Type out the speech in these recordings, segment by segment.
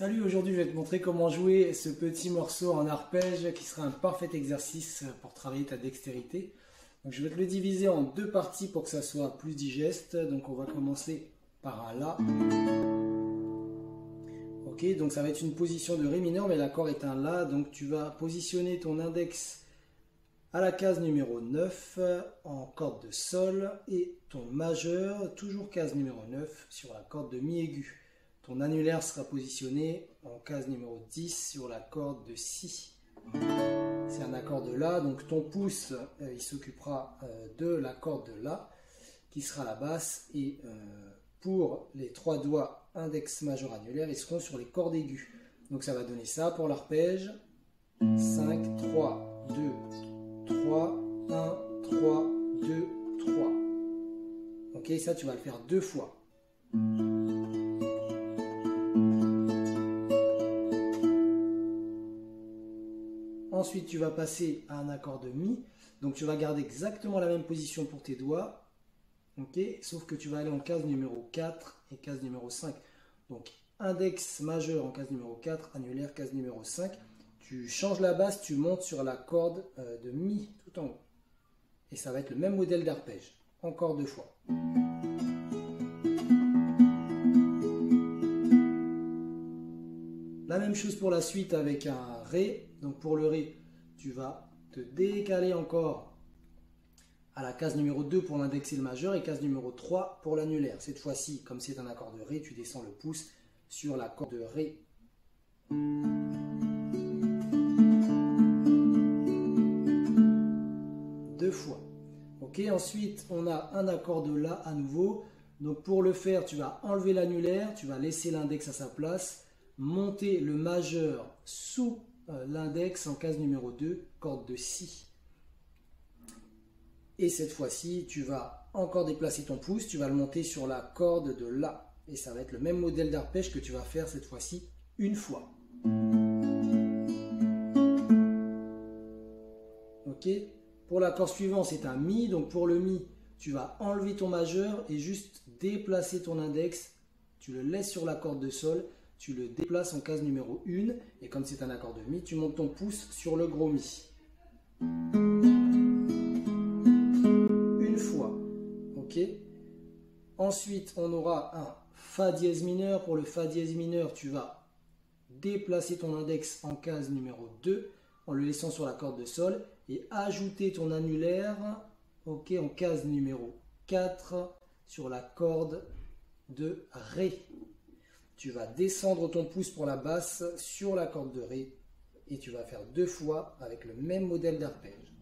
Salut, aujourd'hui je vais te montrer comment jouer ce petit morceau en arpège qui sera un parfait exercice pour travailler ta dextérité. Donc, je vais te le diviser en deux parties pour que ça soit plus digeste. Donc on va commencer par un La. Ok, donc ça va être une position de Ré mineur mais l'accord est un La. Donc tu vas positionner ton index à la case numéro 9 en corde de Sol et ton majeur, toujours case numéro 9 sur la corde de Mi aigu. Ton annulaire sera positionné en case numéro 10 sur la corde de Si. C'est un accord de La, donc ton pouce il s'occupera de la corde de La qui sera la basse et pour les trois doigts index majeur annulaire ils seront sur les cordes aiguës. Donc ça va donner ça pour l'arpège 5, 3, 2, 3, 1, 3, 2, 3. Ok, ça tu vas le faire deux fois. Ensuite, tu vas passer à un accord de Mi. Donc, tu vas garder exactement la même position pour tes doigts. Ok, sauf que tu vas aller en case numéro 4 et case numéro 5. Donc, index majeur en case numéro 4, annulaire case numéro 5. Tu changes la basse, tu montes sur la corde de Mi tout en haut. Et ça va être le même modèle d'arpège. Encore deux fois. La même chose pour la suite avec un Ré. Donc pour le Ré, tu vas te décaler encore à la case numéro 2 pour l'index et le majeur et case numéro 3 pour l'annulaire. Cette fois-ci, comme c'est un accord de Ré, tu descends le pouce sur la corde de Ré. Deux fois. Ok, ensuite on a un accord de La à nouveau. Donc pour le faire, tu vas enlever l'annulaire, tu vas laisser l'index à sa place, monter le majeur sous l'index en case numéro 2, corde de Si. Et cette fois-ci, tu vas encore déplacer ton pouce, tu vas le monter sur la corde de La. Et ça va être le même modèle d'arpège que tu vas faire cette fois-ci une fois. Ok. Pour l'accord suivant, c'est un Mi. Donc pour le Mi, tu vas enlever ton majeur et juste déplacer ton index. Tu le laisses sur la corde de Sol. Tu le déplaces en case numéro 1 et comme c'est un accord de Mi, tu montes ton pouce sur le gros Mi. Une fois. Ok. Ensuite, on aura un Fa dièse mineur. Pour le Fa dièse mineur, tu vas déplacer ton index en case numéro 2 en le laissant sur la corde de Sol et ajouter ton annulaire ok, en case numéro 4 sur la corde de Ré. Tu vas descendre ton pouce pour la basse sur la corde de Ré et tu vas faire deux fois avec le même modèle d'arpège.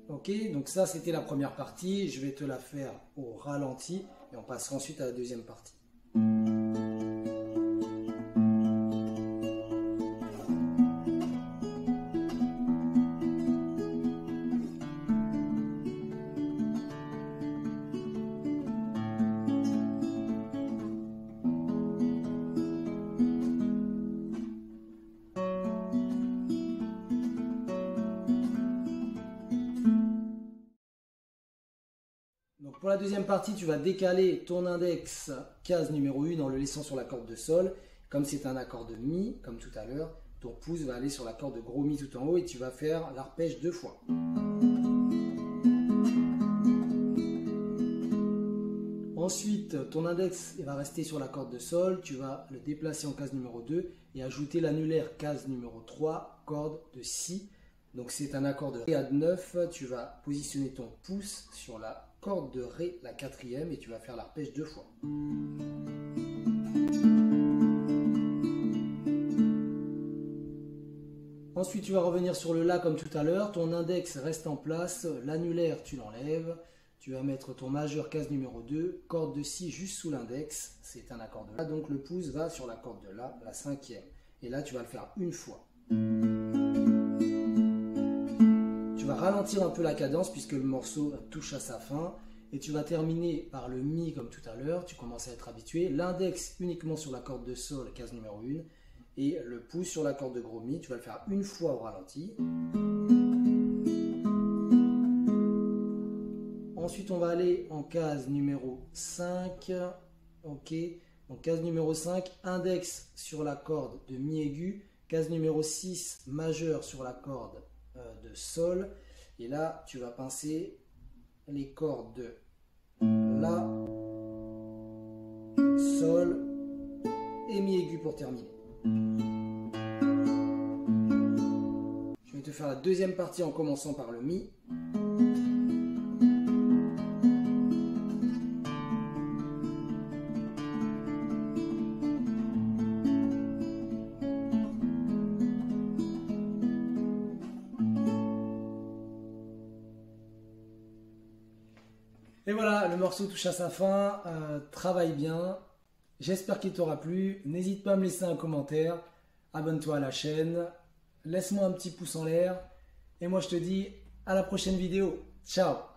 Ok, donc ça c'était la première partie. Je vais te la faire au ralenti et on passera ensuite à la deuxième partie. Donc pour la deuxième partie, tu vas décaler ton index case numéro 1 en le laissant sur la corde de Sol. Comme c'est un accord de Mi, comme tout à l'heure, ton pouce va aller sur la corde de gros Mi tout en haut et tu vas faire l'arpège deux fois. Ensuite, ton index va rester sur la corde de Sol. Tu vas le déplacer en case numéro 2 et ajouter l'annulaire case numéro 3, corde de Si. Donc c'est un accord de Ré à 9. Tu vas positionner ton pouce sur la corde de Ré, la quatrième, et tu vas faire l'arpège deux fois. Ensuite, tu vas revenir sur le La comme tout à l'heure. Ton index reste en place. L'annulaire, tu l'enlèves. Tu vas mettre ton majeur case numéro 2, corde de Si juste sous l'index. C'est un accord de La. Donc le pouce va sur la corde de la cinquième. Et là, tu vas le faire une fois. Tu vas ralentir un peu la cadence puisque le morceau touche à sa fin. Et tu vas terminer par le Mi comme tout à l'heure. Tu commences à être habitué. L'index uniquement sur la corde de Sol, case numéro 1. Et le pouce sur la corde de gros Mi. Tu vas le faire une fois au ralenti. Ensuite, on va aller en case numéro 5. Ok. Donc, case numéro 5, index sur la corde de mi aigu. Case numéro 6, majeur sur la corde de sol. Et là, tu vas pincer les cordes de la, sol et mi aigu pour terminer. Je vais te faire la deuxième partie en commençant par le mi. Et voilà, le morceau touche à sa fin, travaille bien, j'espère qu'il t'aura plu, n'hésite pas à me laisser un commentaire, abonne-toi à la chaîne, laisse-moi un petit pouce en l'air, et moi je te dis à la prochaine vidéo, ciao!